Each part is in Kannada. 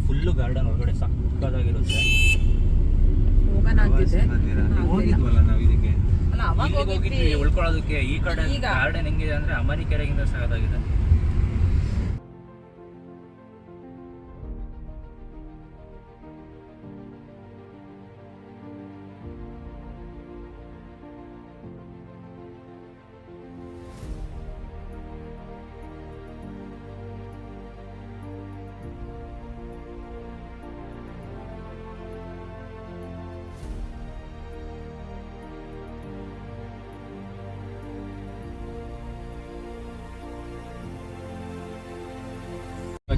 ಫುಲ್ಲು ಗಾರ್ಡನ್ ಒಳಗಡೆ ಸಕ್ಕತ್ತಾಗಿರುತ್ತೆ. ಹೋಗಿದ್ವಲ್ಲ ನಾವು ಇದಕ್ಕೆ, ಹೋಗಿದ್ವಿ ಉಳ್ಕೊಳ್ಳೋದಕ್ಕೆ. ಈ ಕಡೆ ಗಾರ್ಡನ್ ಹೆಂಗಿದೆ ಅಂದ್ರೆ ಅಮನಿ ಕೆರೆಗಿಂತ ಸಕ್ಕತ್ತಾಗಿದೆ.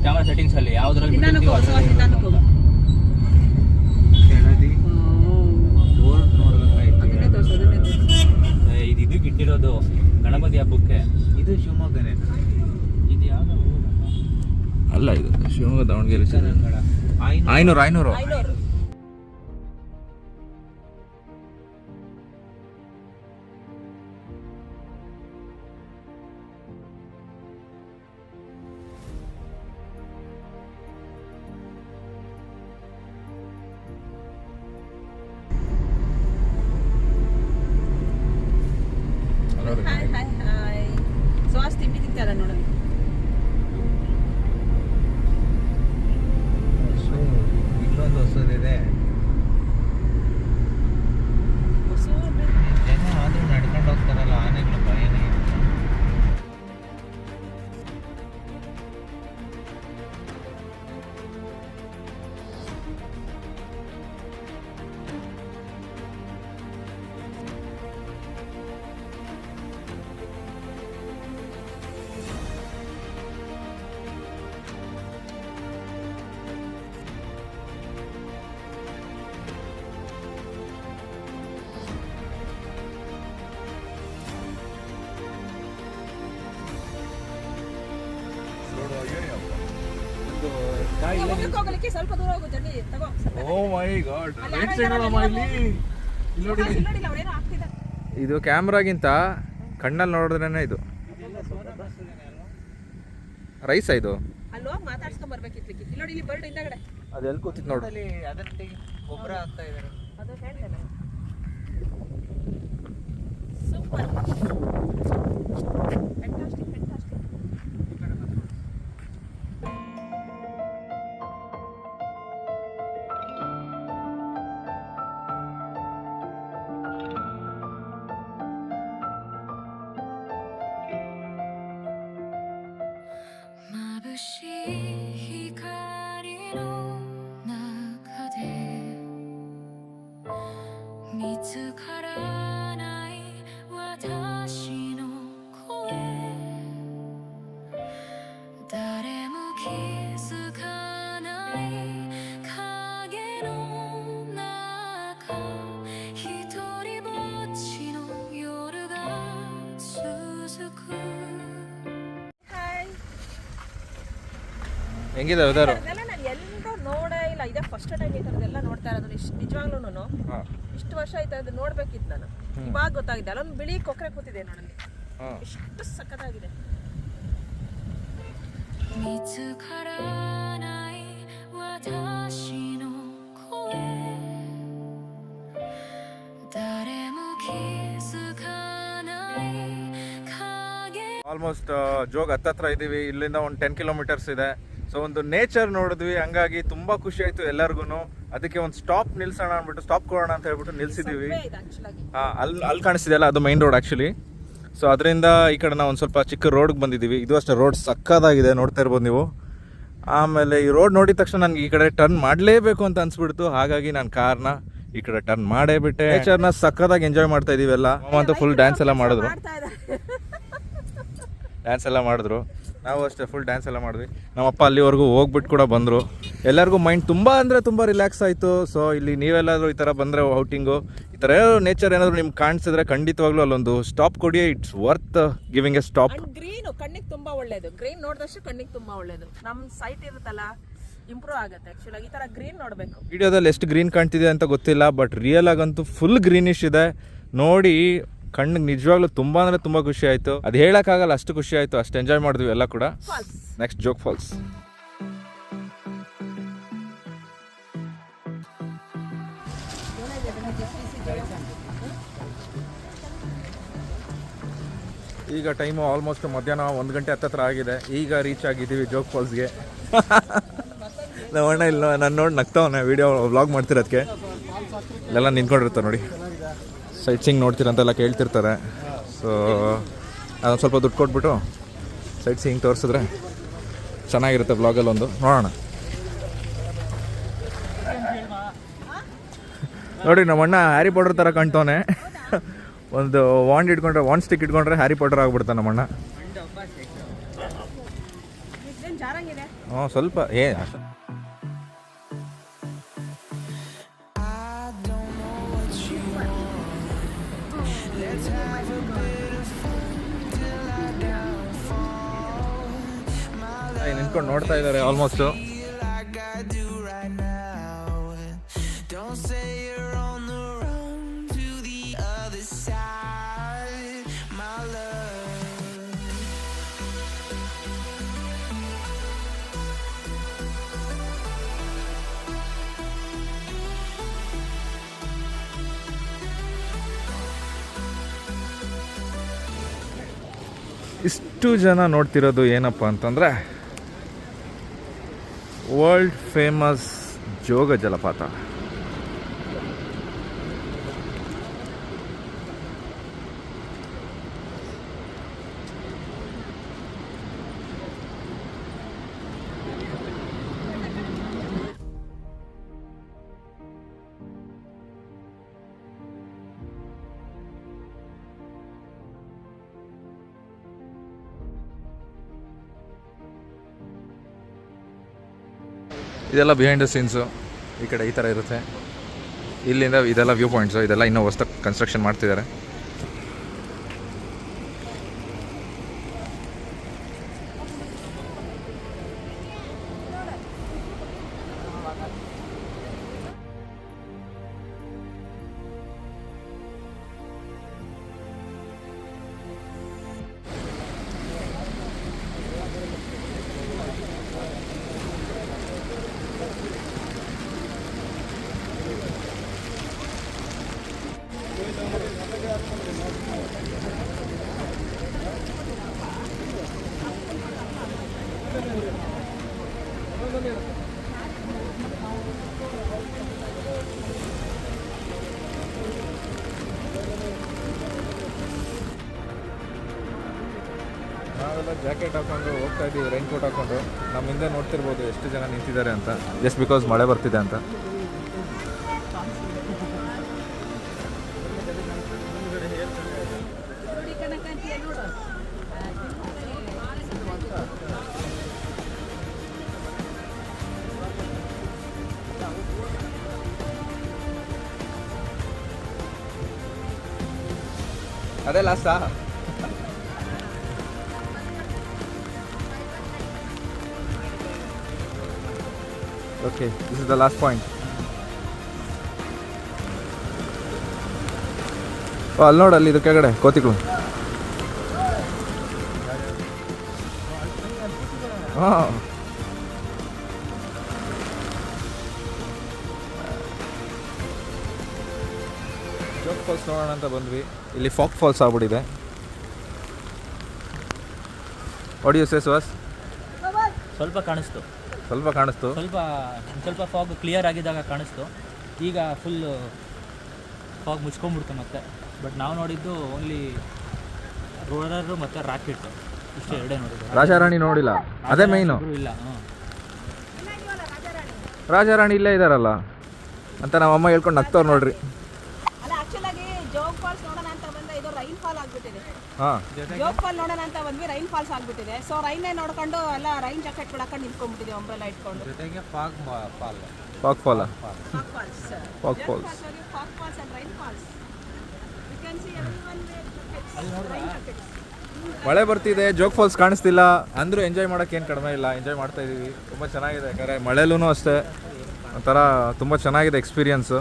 ಕ್ಯಾಮರಾ ಸೆಟ್ಟಿಂಗ್ಸ್ ಅಲ್ಲಿ ಯಾವ್ದ್ರಲ್ಲಿ ಇದು ಇದಕ್ಕೆ ಇಟ್ಟಿರೋದು ಗಣಪತಿ ಹಬ್ಬಕ್ಕೆ. ಇದು ಶಿವಮೊಗ್ಗನೇ. ಇದು ಯಾವ್ದು ಅಲ್ಲ, ಇದು ಶಿವಮೊಗ್ಗ ದಾವಣಗೆರೆ. ಐನೂರು ಸಾಸ್ ತಿಂಡಿ ತಿಂತಾರ ನೋಡೋದು. ಇಲ್ಲೊಂದು ಹೊಸದಿದೆ. ಜನ ಆದ್ರೂ ನಡ್ಕೊಂಡು ಹೋಗ್ತಾರಲ್ಲ, ಆನೆಗಳು ಭಯನೇ ಇಲ್ಲ. ಸ್ವಲ್ಪ ದೂರ ಹೋಗು ಜರ್ನಿ ತಗೋ. ಓ ಮೈ ಗಾಡ್, ರೈಟ್ ಸೈಡ್ ನೋಡಮ್ಮ ಇಲ್ಲಿ. ಇದು ಕ್ಯಾಮ್ರಾಗಿಂತ ಕಣ್ಣಲ್ಲಿ ನೋಡಿದ್ರೇನೆ ಇದು ರೈಸ್. ಇದು ಅಲ್ಲಿ ಹೋಗಿ ಮಾತಾಡ್ಸ್ಕೊಂಡ್ ಬರ್ಬೇಕಿತ್ತು. ಇಲ್ಲಿ ನೋಡಿ, ಇಲ್ಲಿ ಬರ್ಡ್ ಹಿಂದಗಡೆ ಅದು ಎಲ್ಲಿ ಕೂತಿತ್ತು ನೋಡು. ಅದರಲ್ಲಿ ಗೊಬ್ಬರ ಹಾಕ್ತಾ ಇದ್ದಾರೆ. ಅದು ಹೇಳ್ದಲ್ಲ, ಸೂಪರ್ ಫ್ಯಾಂಟಾಸ್ಟಿಕ್. ಹೆಂಗಿದೆ ವೆದರ್? ನಾನು ಎಲ್ಲೂ ನೋಡೇ ಇಲ್ಲ, ಇದೇ ಫಸ್ಟ್ ಟೈಮ್ ಈ ಥರದ್ದೆಲ್ಲ ನೋಡ್ತಾ ಇರೋದು. ನಿಜವಾಗ್ಲೂ ಇಷ್ಟು ವರ್ಷ ಆಯ್ತು ಅದು ನೋಡ್ಬೇಕಿತ್ತು ನಾನು. ಇವಾಗ ಗೊತ್ತಾಗಿದೆ. ಅಲ್ಲೊಂದು ಬಿಳಿ ಕೊಕ್ಕರೆ ಕೂತಿದೆ ನೋಡಲ್ಲಿ, ಎಷ್ಟು ಸಖತ್ತಾಗಿದೆ. ಆಲ್ಮೋಸ್ಟ್ ಜೋಗ್ ಹತ್ತತ್ರ ಇದ್ದೀವಿ. ಇಲ್ಲಿಂದ ಒಂದು 10 ಕಿಲೋಮೀಟರ್ಸ್ ಇದೆ. ಸೊ ಒಂದು ನೇಚರ್ ನೋಡಿದ್ವಿ, ಹಂಗಾಗಿ ತುಂಬಾ ಖುಷಿ ಆಯ್ತು ಎಲ್ಲರಿಗೂ. ಅದಕ್ಕೆ ಒಂದು ಸ್ಟಾಪ್ ನಿಲ್ಸೋಣ ಅಂದ್ಬಿಟ್ಟು, ಸ್ಟಾಪ್ ಕೊಡೋಣ ಅಂತ ಹೇಳ್ಬಿಟ್ಟು ನಿಲ್ಸಿದ್ದೀವಿ. ಅಲ್ಲಿ ಕಾಣಿಸ್ತಿದೆಯಲ್ಲ, ಅದು ಮೈನ್ ರೋಡ್ ಆ್ಯಕ್ಚುಲಿ. ಸೊ ಅದರಿಂದ ಈ ಕಡೆ ನಾವು ಒಂದು ಸ್ವಲ್ಪ ಚಿಕ್ಕ ರೋಡ್ಗೆ ಬಂದಿದ್ದೀವಿ. ಇದು ಅಷ್ಟೇ, ರೋಡ್ ಸಕ್ಕದಾಗಿದೆ, ನೋಡ್ತಾ ಇರ್ಬೋದು ನೀವು. ಆಮೇಲೆ ಈ ರೋಡ್ ನೋಡಿದ ತಕ್ಷಣ ನನಗೆ ಈ ಕಡೆ ಟರ್ನ್ ಮಾಡಲೇಬೇಕು ಅಂತ ಅನ್ಸ್ಬಿಡ್ತು. ಹಾಗಾಗಿ ನಾನು ಕಾರ್ನ ಈ ಕಡೆ ಟರ್ನ್ ಮಾಡೇ ಬಿಟ್ಟೆ. ನೇಚರ್ನ ಸಕ್ಕದಾಗಿ ಎಂಜಾಯ್ ಮಾಡ್ತಾ ಇದೀವಿ ಎಲ್ಲ. ಅಂತೂ ಫುಲ್ ಡ್ಯಾನ್ಸ್ ಎಲ್ಲ ಮಾಡಿದ್ರು. ನಾವು ಅಷ್ಟೇ ಫುಲ್ ಡ್ಯಾನ್ಸ್ ಎಲ್ಲ ಮಾಡಿದ್ವಿ. ನಮ್ಮಪ್ಪ ಅಲ್ಲಿವರೆಗೂ ಹೋಗ್ಬಿಟ್ಟು ಕೂಡ ಬಂದರು. ಎಲ್ಲರಿಗೂ ಮೈಂಡ್ ತುಂಬ ಅಂದರೆ ತುಂಬ ರಿಲ್ಯಾಕ್ಸ್ ಆಯಿತು. ಸೊ ಇಲ್ಲಿ ನೀವೆಲ್ಲಾದರೂ ಈ ಥರ ಬಂದರೆ ಔಟಿಂಗು, ಈ ಥರ ನೇಚರ್ ಏನಾದರೂ ನಿಮ್ಗೆ ಕಾಣಿಸಿದ್ರೆ ಖಂಡಿತವಾಗ್ಲೂ ಅಲ್ಲೊಂದು ಸ್ಟಾಪ್ ಕೊಡಿ. It's worth giving A stop. Green ಕಣ್ಣಿಗೆ ತುಂಬ ಒಳ್ಳೇದು. ಗ್ರೀನ್ ನೋಡಿದಷ್ಟು ಕಣ್ಣಿಗೆ ತುಂಬ ಒಳ್ಳೇದು. ನಮ್ಮ ಸೈಟ್ ಇರುತ್ತಲ್ಲ, ಇಂಪ್ರೂವ್ ಆಗುತ್ತೆ. ಆ್ಯಕ್ಚುಲಾಗಿ ಈ ಥರ ಗ್ರೀನ್ ನೋಡಬೇಕು. ವಿಡಿಯೋದಲ್ಲಿ ಎಷ್ಟು ಗ್ರೀನ್ ಕಾಣ್ತಿದೆ ಅಂತ ಗೊತ್ತಿಲ್ಲ, ಬಟ್ ರಿಯಲ್ ಆಗಂತೂ ಫುಲ್ ಗ್ರೀನಿಶ್ ಇದೆ. ನೋಡಿ ಕಣ್ಣಿಗೆ ನಿಜವಾಗ್ಲೂ ತುಂಬ ಅಂದರೆ ತುಂಬ ಖುಷಿ ಆಯಿತು. ಅದು ಹೇಳೋಕ್ಕಾಗಲ್ಲ, ಅಷ್ಟು ಖುಷಿ ಆಯಿತು, ಅಷ್ಟು ಎಂಜಾಯ್ ಮಾಡಿದ್ವಿ ಎಲ್ಲ ಕೂಡ. Next Jog falls. ಈಗ ಟೈಮು ಆಲ್ಮೋಸ್ಟ್ ಮಧ್ಯಾಹ್ನ 1 ಗಂಟೆ ಹತ್ತತ್ರ ಆಗಿದೆ. ಈಗ ರೀಚ್ ಆಗಿದ್ದೀವಿ ಜೋಗ್ ಫಾಲ್ಸ್ಗೆ. ನಮ್ಮ ಅಣ್ಣ ಇಲ್ಲ ನಾನು ನೋಡಿ ನಗ್ತಾವನೆ ವೀಡಿಯೋ ವ್ಲಾಗ್ ಮಾಡ್ತಿರೋದಕ್ಕೆ. ಇಲ್ಲೆಲ್ಲ ನಿಂತ್ಕೊಂಡಿರ್ತಾರೆ ನೋಡಿ, ಸೈಟ್ ಸೀಯಿಂಗ್ ನೋಡ್ತೀರಂತೆಲ್ಲ ಕೇಳ್ತಿರ್ತಾರೆ. ಸೊ ಅದೊಂದು ಸ್ವಲ್ಪ ದುಡ್ಡು ಕೊಟ್ಬಿಟ್ಟು ಸೈಟ್ ಸೀಯಿಂಗ್ ತೋರಿಸಿದ್ರೆ ಚೆನ್ನಾಗಿರುತ್ತೆ ವ್ಲಾಗಲ್ಲಿ. ಒಂದು ನೋಡೋಣ. ನೋಡಿ ನಮ್ಮ ಅಣ್ಣ ಹ್ಯಾರಿ ಪಾಟರ್ ಥರ ಕಾಣ್ತವನೆ. ಒಂದು ವಾಂಡ್ ಸ್ಟಿಕ್ ಇಟ್ಕೊಂಡ್ರೆ ಹ್ಯಾರಿ ಪಾಟರ್ ಆಗ್ಬಿಡ್ತಾನೆ ನಮ್ಮಣ್ಣ. ಹ್ಞೂ ಸ್ವಲ್ಪ ನಿಂತ್ಕೊಂಡು ನೋಡ್ತಾ ಇದ್ದಾರೆ ಆಲ್ಮೋಸ್ಟು. ಇಷ್ಟು ಜನ ನೋಡ್ತಿರೋದು ಏನಪ್ಪ ಅಂತಂದರೆ ವರ್ಲ್ಡ್ ಫೇಮಸ್ ಜೋಗ ಜಲಪಾತ. ಇದೆಲ್ಲ ಬಿಹೈಂಡ್ ದ ಸೀನ್ಸು. ಈ ಕಡೆ ಈ ಥರ ಇರುತ್ತೆ. ಇಲ್ಲಿಂದ ಇದೆಲ್ಲ ವ್ಯೂ ಪಾಯಿಂಟ್ಸು. ಇದೆಲ್ಲ ಇನ್ನೂ ಹೊಸದಾಗಿ ಕನ್ಸ್ಟ್ರಕ್ಷನ್ ಮಾಡ್ತಿದ್ದಾರೆ. ನಾವೆಲ್ಲ ಜಾಕೆಟ್ ಹಾಕೊಂಡು ಹೋಗ್ತಾ ಇದ್ದೀವಿ, ರೈನ್ ಕೋಟ್ ಹಾಕೊಂಡು. ನಮ್ಮ ಹಿಂದೆ ನೋಡ್ತಿರ್ಬೋದು ಎಷ್ಟು ಜನ ನಿಂತಿದ್ದಾರೆ ಅಂತ, ಜಸ್ಟ್ ಬಿಕಾಸ್ ಮಳೆ ಬರ್ತಿದೆ ಅಂತ. ಅದೇ ಲಾಸ್ಟಾ? Okay, this is the last point. ಅಲ್ಲಿ ನೋಡಲ್ಲಿ ಇದು ಕೆಳಗಡೆ ಕೋತಿಗಳು. ಹಾಂ, ಜೋಗ್ ಫಾಲ್ಸ್ ನೋಡೋಣ ಅಂತ ಬಂದ್ವಿ. ಇಲ್ಲಿ ಫಾಗ್ ಫಾಲ್ಸ್ ಆಗ್ಬಿಟ್ಟಿದೆ. What you say Suhas? ಸ್ವಲ್ಪ ಕಾಣಿಸ್ತು, ಸ್ವಲ್ಪ ಫಾಗ್ ಕ್ಲಿಯರ್ ಆಗಿದ್ದಾಗ ಕಾಣಿಸ್ತು. ಈಗ ಫುಲ್ ಫಾಗ್ ಮುಚ್ಕೊಂಡ್ಬಿಡ್ತು ಮತ್ತೆ. ಬಟ್ ನಾವು ನೋಡಿದ್ದು ಓನ್ಲಿ ರೋಲರು ಮತ್ತು ರಾಕೆಟ್, ಇಷ್ಟೇ ಎರಡೇ ನೋಡಿದ್ದು. ರಾಜಾರಾಣಿ ನೋಡಿಲ್ಲ, ಅದೇ ಮೇಯ್ನು. ಇಲ್ಲ, ರಾಜಾರಾಣಿ ಇಲ್ಲೇ ಇದ್ದಾರಲ್ಲ ಅಂತ ನಮ್ಮ ಅಮ್ಮ ಹೇಳ್ಕೊಂಡು ನಗ್ತವ್ರು ನೋಡ್ರಿ. ಜೋಗ್ ಫಾಲ್ಸ್ ನೋಡೋಣ ಅಂತ ಬಂದ್ರೆ ಇದು ರೈನ್ ಫಾಲ್ ಆಗ್ಬಿಟ್ಟಿದೆ. ಜೋಗ್ ಫಾಲ್ ನೋಡೋಣ ಅಂತ ಬಂದ್ವಿ, ರೈನ್ ಫಾಲ್ಸ್ ಆಗ್ಬಿಟ್ಟಿದೆ. ಸೊ ರೈನೇ ನೋಡ್ಕೊಂಡು ಎಲ್ಲ ರೈನ್ ಜಾಕೆಟ್ ಹಾಕೊಂಡು ನಿಂತ್ಕೊಂಡ್ಬಿಟ್ಟಿದ್ವಿ, ಅಂಬ್ರೆಲಾ ಇಟ್ಕೊಂಡು. ಜೊತೆಗೆ fog fall. Fog fall. Fog falls. Fog falls. Fog falls and rain falls. You can see everyone with rain jackets. ಮಳೆ ಬರ್ತಿದೆ, ಜೋಗ್ ಫಾಲ್ಸ್ ಕಾಣಿಸ್ತಿಲ್ಲ ಅಂದರೂ ಎಂಜಾಯ್ ಮಾಡೋಕ್ಕೆ ಏನು ಕಡಿಮೆ ಇಲ್ಲ. ಎಂಜಾಯ್ ಮಾಡ್ತಾ ಇದ್ದೀವಿ, ತುಂಬ ಚೆನ್ನಾಗಿದೆ. ಯಾಕಂದರೆ ಮಳೆಲೂ ಅಷ್ಟೇ ಒಂಥರ ತುಂಬ ಚೆನ್ನಾಗಿದೆ ಎಕ್ಸ್ಪೀರಿಯನ್ಸು.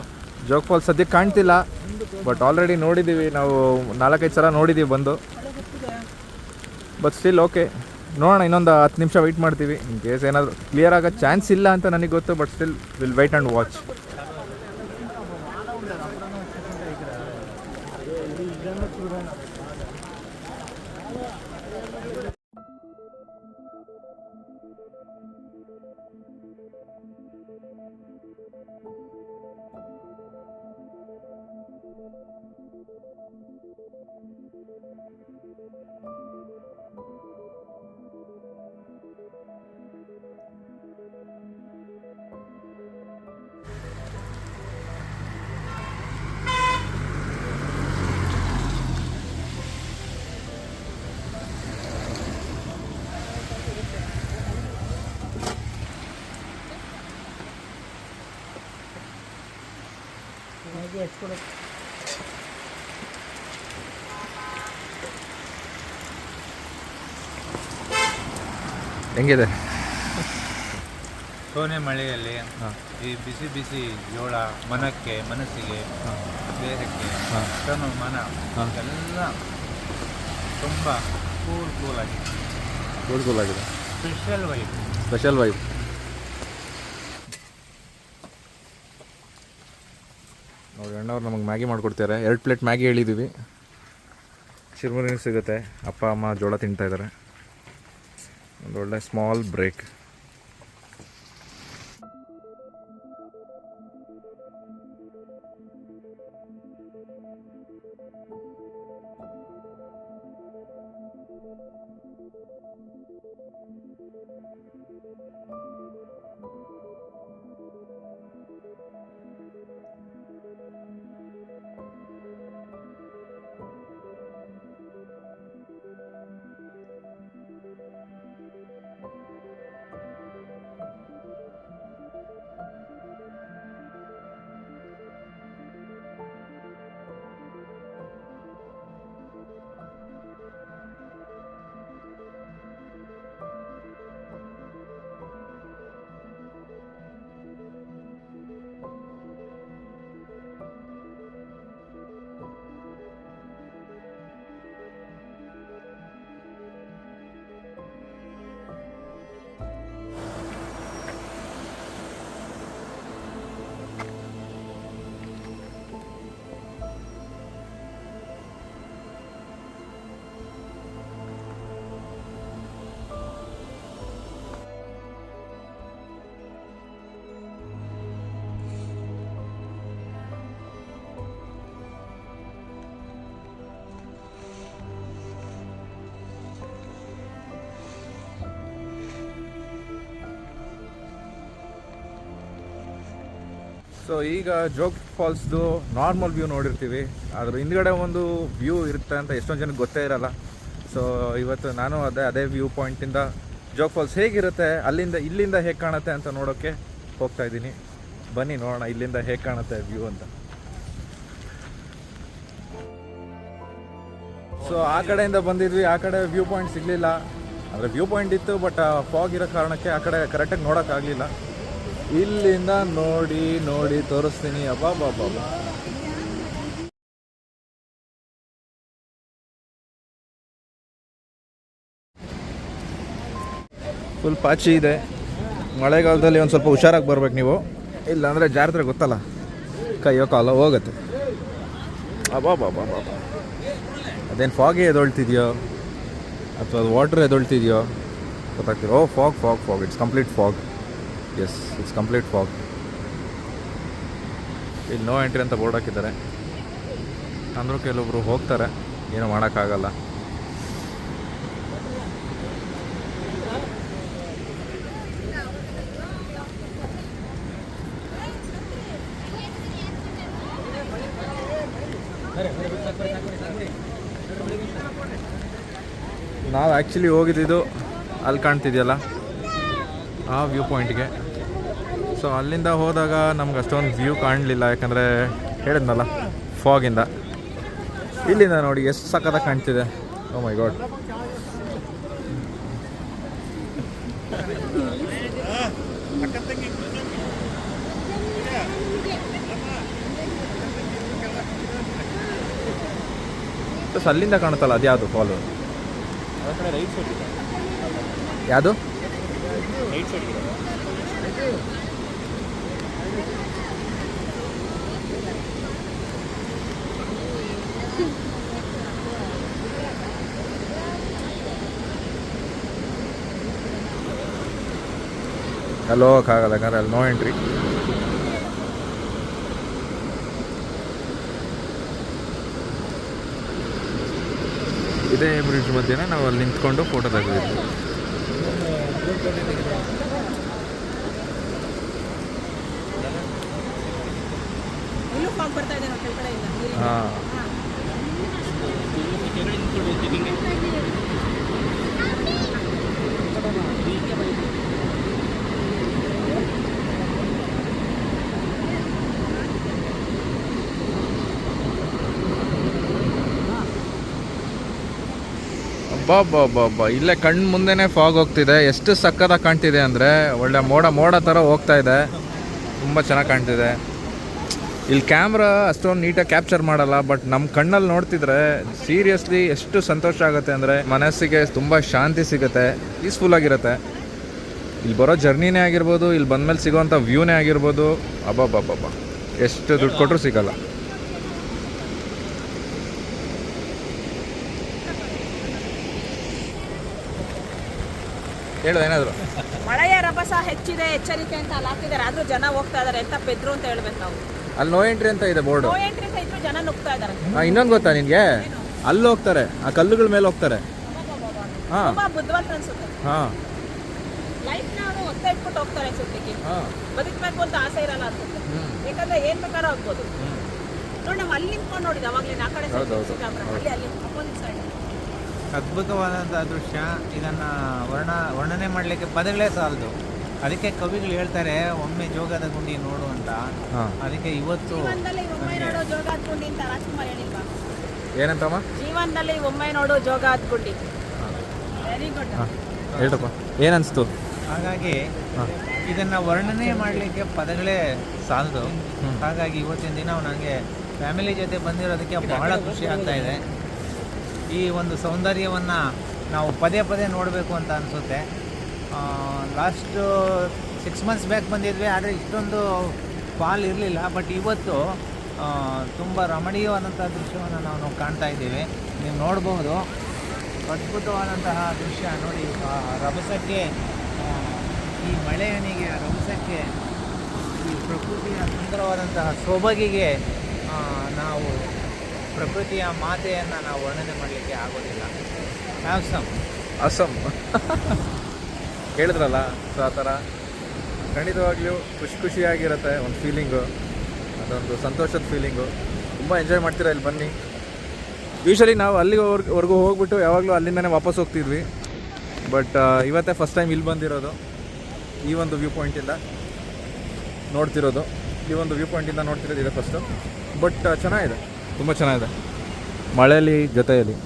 ಜೋಗ್ ಫಾಲ್ಸ್ ಸದ್ಯಕ್ಕೆ ಕಾಣ್ತಿಲ್ಲ, ಬಟ್ ಆಲ್ರೆಡಿ ನೋಡಿದ್ದೀವಿ ನಾವು, 4-5 ಸಲ ನೋಡಿದ್ದೀವಿ ಬಂದು. ಬಟ್ ಸ್ಟಿಲ್ ಓಕೆ, ನೋಡೋಣ. ಇನ್ನೊಂದು 10 ನಿಮಿಷ ವೆಯ್ಟ್ ಮಾಡ್ತೀವಿ. ಇನ್ ಕೇಸ್ ಏನಾದರೂ ಕ್ಲಿಯರ್ ಆಗೋ ಚಾನ್ಸ್ ಇಲ್ಲ ಅಂತ ನನಗೆ ಗೊತ್ತು, but still will weight and watch. ಹೆಂಗಿದೆ? ಸೋನೆ ಮಳೆಯಲ್ಲಿ ಈ ಬಿಸಿ ಬಿಸಿ ಜೋಳ ಮನಸ್ಸಿಗೆ ದೇಹಕ್ಕೆ ಮನ ಎಲ್ಲ ತುಂಬ ಕೂಲ್ ಆಗಿದೆ. ಕೂಲ್ ಆಗಿದೆ. Special vibe. ನೋಡಿ ಅಣ್ಣವ್ರು ನಮಗೆ ಮ್ಯಾಗಿ ಮಾಡಿಕೊಡ್ತಾರೆ. 2 ಪ್ಲೇಟ್ ಮ್ಯಾಗಿ ಹೇಳಿದ್ದೀವಿ. ಚಿರುಮುರಿ ಸಿಗುತ್ತೆ. ಅಪ್ಪ ಅಮ್ಮ ಜೋಳ ತಿಂತಾಯಿದ್ದಾರೆ. ಒಂದು ಒಳ್ಳೆ ಸ್ಮಾಲ್ ಬ್ರೇಕ್. ಸೊ ಈಗ ಜೋಗ್ ಫಾಲ್ಸ್ದು ನಾರ್ಮಲ್ ವ್ಯೂ ನೋಡಿರ್ತೀವಿ, ಅದ್ರ ಹಿಂದ್ಗಡೆ ಒಂದು ವ್ಯೂ ಇರುತ್ತೆ ಅಂತ ಎಷ್ಟೊಂದು ಜನಕ್ಕೆ ಗೊತ್ತೇ ಇರಲ್ಲ. ಸೊ ಇವತ್ತು ನಾನು ಅದೇ ವ್ಯೂ ಪಾಯಿಂಟಿಂದ ಜೋಗ್ ಫಾಲ್ಸ್ ಹೇಗಿರುತ್ತೆ, ಇಲ್ಲಿಂದ ಹೇಗೆ ಕಾಣುತ್ತೆ ಅಂತ ನೋಡೋಕ್ಕೆ ಹೋಗ್ತಾ ಇದ್ದೀನಿ. ಬನ್ನಿ ನೋಡೋಣ ಇಲ್ಲಿಂದ ಹೇಗೆ ಕಾಣುತ್ತೆ ವ್ಯೂ ಅಂತ. ಸೊ ಆ ಕಡೆಯಿಂದ ಬಂದಿದ್ವಿ, ಆ ಕಡೆ ವ್ಯೂ ಪಾಯಿಂಟ್ ಸಿಗಲಿಲ್ಲ. ಅಂದರೆ ವ್ಯೂ ಪಾಯಿಂಟ್ ಇತ್ತು, ಬಟ್ ಫಾಗ್ ಇರೋ ಕಾರಣಕ್ಕೆ ಆ ಕಡೆ ಕರೆಕ್ಟಾಗಿ ನೋಡೋಕ್ಕಾಗಲಿಲ್ಲ. ಇಲ್ಲಿಂದ ನೋಡಿ ತೋರಿಸ್ತೀನಿ. ಅಬ್ಬಾ ಫುಲ್ ಪಾಚಿ ಇದೆ. ಮಳೆಗಾಲದಲ್ಲಿ ಒಂದು ಸ್ವಲ್ಪ ಹುಷಾರಾಗಿ ಬರ್ಬೇಕು ನೀವು, ಇಲ್ಲಾಂದರೆ ಜಾತ್ರೆ ಗೊತ್ತಲ್ಲ, ಕೈಯೋ ಕಾಲ ಹೋಗುತ್ತೆ. ಅಬ್ಬಾ ಅದೇನು ಫಾಗೇ ಎದೊಳ್ತಿದೆಯೋ ಅಥವಾ ಅದು ವಾಟ್ರ್ ಎದೊಳ್ತಿದೆಯೋ ಗೊತ್ತಾಗ್ತಿರೋ. Fog it's complete fog. Yes, it's complete fog. ಇಲ್ಲಿ ನೋ ಎಂಟ್ರಿ ಅಂತ ಬೋರ್ಡ್ ಹಾಕಿದ್ದಾರೆ. ಅಂದರೂ ಕೆಲವೊಬ್ರು ಹೋಗ್ತಾರೆ, ಏನೂ ಮಾಡೋಕ್ಕಾಗಲ್ಲ. ನಾವು ಆ್ಯಕ್ಚುಲಿ ಹೋಗಿದ್ದು ಅಲ್ಲಿ ಕಾಣ್ತಿದೆಯಲ್ಲ ಆ ವ್ಯೂ ಪಾಯಿಂಟ್ಗೆ. ಸೊ ಅಲ್ಲಿಂದ ಹೋದಾಗ ನಮ್ಗೆ ಅಷ್ಟೊಂದು ವ್ಯೂ ಕಾಣಲಿಲ್ಲ, ಯಾಕಂದರೆ ಹೇಳಿದ್ನಲ್ಲ ಫಾಗಿಂದ. ಇಲ್ಲಿಂದ ನೋಡಿ ಎಷ್ಟು ಸಖತ್ತಾಗಿ ಕಾಣ್ತಿದೆ. ಓ ಮೈ ಗಾಡ್. ಅಲ್ಲಿಂದ ಕಾಣುತ್ತಲ್ಲ ಅದ್ಯಾವುದು ಫಾಲು? ಯಾವುದು? ಅಲ್ಲಿ ಹೋಗೋಕ್ಕಾಗಲ್ಲ ಯಾಕಂದರೆ ಅಲ್ಲಿ ನೋ ಎಂಟ್ರಿ. ಇದೇ ಬ್ರಿಡ್ಜ್ ಮಧ್ಯೆ ನಾವು ಅಲ್ಲಿ ನಿಂತ್ಕೊಂಡು ಫೋಟೋ ತೆಗೆದಿದ್ವಿ. ಇಲ್ಲೂ ಫಾಗ್ ಬರ್ತಾ ಇದೆ ನಾವು ಕೆಳಗಡೆಯಿಂದ ನೀರಿಂದ. ಹಾಂ, ಅಬ್ಬಾ ಇಲ್ಲೇ ಕಣ್ಣು ಮುಂದೆನೇ ಫಾಗ್ ಹೋಗ್ತಿದೆ. ಎಷ್ಟು ಸಕ್ಕತ್ತಾಗಿ ಕಾಣ್ತಿದೆ ಅಂದರೆ ಒಳ್ಳೆ ಮೋಡ ಥರ ಹೋಗ್ತಾ ಇದೆ. ತುಂಬ ಚೆನ್ನಾಗಿ ಕಾಣ್ತಿದೆ. ಇಲ್ಲಿ ಕ್ಯಾಮ್ರಾ ಅಷ್ಟೊಂದು ನೀಟಾಗಿ ಕ್ಯಾಪ್ಚರ್ ಮಾಡಲ್ಲ, ಬಟ್ ನಮ್ಮ ಕಣ್ಣಲ್ಲಿ ನೋಡ್ತಿದ್ರೆ ಸೀರಿಯಸ್ಲಿ ಎಷ್ಟು ಸಂತೋಷ ಆಗುತ್ತೆ ಅಂದರೆ ಮನಸ್ಸಿಗೆ ತುಂಬ ಶಾಂತಿ ಸಿಗುತ್ತೆ, ಪೀಸ್ಫುಲ್ ಆಗಿರುತ್ತೆ. ಇಲ್ಲಿ ಬರೋ ಜರ್ನಿನೇ ಆಗಿರ್ಬೋದು, ಇಲ್ಲಿ ಬಂದಮೇಲೆ ಸಿಗೋವಂಥ ವ್ಯೂನೇ ಆಗಿರ್ಬೋದು, ಅಬ್ಬಬ್ಬಬ್ಬ ಎಷ್ಟು ದುಡ್ಡು ಕೊಟ್ಟರು ಸಿಗಲ್ಲ. ಹೇಳು ಏನಾದರೂ. ಮಳೆಯ ರಭಸ ಹೆಚ್ಚಿದೆ, ಎಚ್ಚರಿಕೆ ಅಂತ ಅಲ್ಲಿ ಹಾಕಿದ್ದಾರೆ. ಆದ್ರೂ ಜನ ಹೋಗ್ತಾ ಇದಾರೆ. ಎಂತ ಪೆದ್ರು ಅಂತ ಹೇಳ್ಬೇಕು ನಾವು. ಅಲ್ಲಿ ನೋ ಎಂಟ್ರಿ ಅಂತ ಇದೆ ಬೋರ್ಡು. ನೋ ಎಂಟ್ರಿ ಅಂತ ಇದ್ರು ಜನ ನುಗ್ತಾ ಇದಾರೆ. ಇನ್ನೊಂದು ಗೊತ್ತಾ ನಿನಗೆ? ಅಲ್ಲಿ ಹೋಗ್ತಾರೆ, ಆ ಕಲ್ಲುಗಳ ಮೇಲೆ ಹೋಗ್ತಾರೆ. ಹಾಂ ತುಂಬಾ ಬುದ್ಧಿವಂತ ಅನ್ಸುತ್ತೆ. ಹಾಂ ಲೈಫ್ ನ ಅವರು ಒತ್ತೆ ಇಟ್ಬಿಟ್ಟು ಹೋಗ್ತಾರೆ ಸುತ್ತಿಗೆ. ಹಾಂ ಬದುಕಬೇಕು ಅಂತ ಆಸೆ ಇರಲ್ಲ ಅನ್ಸುತ್ತೆ. ಯಾಕಂದ್ರೆ ಏನ್ ಬೇಕಾದ್ರೂ ಆಗ್ಬೋದು. ನೋಡಿ ನಾವು ಅಲ್ಲಿ ನಿಂತ್ಕೊಂಡು ನೋಡಿದ ಅವಾಗಲೇ ಆ ಕಡೆ ಅಲ್ಲಿ ಅಪೋಸಿಟ್ ಸೈಡ್. ಅದ್ಭುತವಾದಂಥ ದೃಶ್ಯ. ಇದನ್ನು ವರ್ಣನೆ ಮಾಡಲಿಕ್ಕೆ ಪದಗಳೇ ಸಾಲದು. ಅದಕ್ಕೆ ಕವಿಗಳು ಹೇಳ್ತಾರೆ ಒಮ್ಮೆ ಜೋಗದ ಗುಂಡಿ ನೋಡು ಅಂತ. ಅದಕ್ಕೆ ಇವತ್ತು ಜೀವನದಲ್ಲಿ ಒಮ್ಮೆ ನೋಡು ಜೋಗಾದ ಗುಂಡಿ ಅಂತ ರಾಜ್ಕುಮಾರ್ ಹೇಳಿಲ್ವಾ? ಏನಂತಮ್ಮ? ಜೀವನದಲ್ಲಿ ಒಮ್ಮೆ ನೋಡು ಜೋಗಾದ ಗುಂಡಿ. Very good. ಹೇಳ್ರಪ್ಪ, ಏನನ್ಸ್ತು? ಹಾಗಾಗಿ ಇದನ್ನು ವರ್ಣನೆ ಮಾಡಲಿಕ್ಕೆ ಪದಗಳೇ ಸಾಲದು. ಹಾಗಾಗಿ ಇವತ್ತಿನ ದಿನ ನನಗೆ ಫ್ಯಾಮಿಲಿ ಜೊತೆ ಬಂದಿರೋದಕ್ಕೆ ಬಹಳ ಖುಷಿ ಆಗ್ತಾ ಇದೆ. ಈ ಒಂದು ಸೌಂದರ್ಯವನ್ನು ನಾವು ಪದೇ ಪದೇ ನೋಡಬೇಕು ಅಂತ ಅನಿಸುತ್ತೆ. ಲಾಸ್ಟು 6 months ಬ್ಯಾಕ್ ಬಂದಿದ್ವಿ, ಆದರೆ ಇಷ್ಟೊಂದು ಫಾಲ್ ಇರಲಿಲ್ಲ. ಬಟ್ ಇವತ್ತು ತುಂಬ ರಮಣೀಯವಾದಂಥ ದೃಶ್ಯವನ್ನು ನಾವು ಕಾಣ್ತಾ ಇದ್ದೀವಿ. ನೀವು ನೋಡ್ಬೋದು, ಅದ್ಭುತವಾದಂತಹ ದೃಶ್ಯ ನೋಡಿ. ರಭಸಕ್ಕೆ, ಈ ಮಳೆಯನಿಗೆ, ರಭಸಕ್ಕೆ, ಈ ಪ್ರಕೃತಿಯ ಸುಂದರವಾದಂತಹ ಸೊಬಗಿಗೆ ನಾವು ಪ್ರಕೃತಿಯ ಮಾತೆಯನ್ನು ನಾವು ವರ್ಣನೆ ಮಾಡಲಿಕ್ಕೆ ಆಗೋದಿಲ್ಲ. ಅಸಮ್ ಹೇಳಿದ್ರಲ್ಲ, ಸೊ ಆ ಥರ ಖಂಡಿತವಾಗ್ಲೂ ಖುಷಿಯಾಗಿರುತ್ತೆ. ಒಂದು ಫೀಲಿಂಗು, ಅದೊಂದು ಸಂತೋಷದ ಫೀಲಿಂಗು. ತುಂಬ ಎಂಜಾಯ್ ಮಾಡ್ತೀರಾ ಇಲ್ಲಿ ಬನ್ನಿ. ಯೂಶ್ವಲಿ ನಾವು ಅಲ್ಲಿವರೆಗೂ ಹೋಗ್ಬಿಟ್ಟು ಯಾವಾಗಲೂ ಅಲ್ಲಿಂದನೇ ವಾಪಸ್ ಹೋಗ್ತಿದ್ವಿ. ಬಟ್ ಇವತ್ತೇ ಫಸ್ಟ್ ಟೈಮ್ ಇಲ್ಲಿ ಬಂದಿರೋದು. ಈ ಒಂದು ವ್ಯೂ ಪಾಯಿಂಟಿಂದ ನೋಡ್ತಿರೋದು ಇದೆ ಫಸ್ಟು. ಬಟ್ ಚೆನ್ನಾಗಿದೆ, ತುಂಬ ಚೆನ್ನಾಗಿದೆ ಮಳೆಯಲ್ಲಿ ಜೊತೆಯಲ್ಲಿ.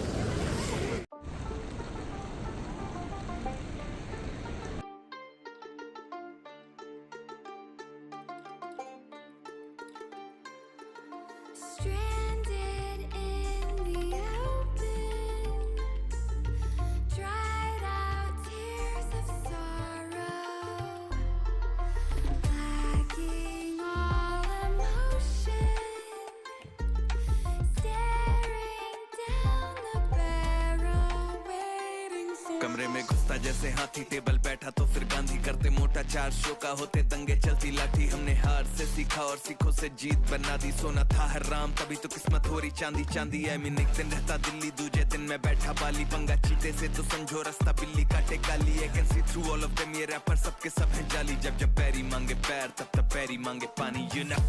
कमरे में घुसता जैसे हाथी, टेबल बैठा तो फिर गांधी, करते मोटा 4 शो का होते दंगे, चलती लाठी। हमने हार से सीखा और सीखों से जीत बना दी। सोना था हराम तभी तो किस्मत हो रही चांदी चांदी। आई मीन एक दिन रहता दिल्ली, दूजे दिन में बैठा बाली। पंगा चीते से तो समझो रास्ता बिल्ली काटे काली। I can see through all of them, ये रैपर सबके सब हैं जाली। जब जब पैरी मांगे पैर, तब तब पैरी मांगे पानी, यू नो।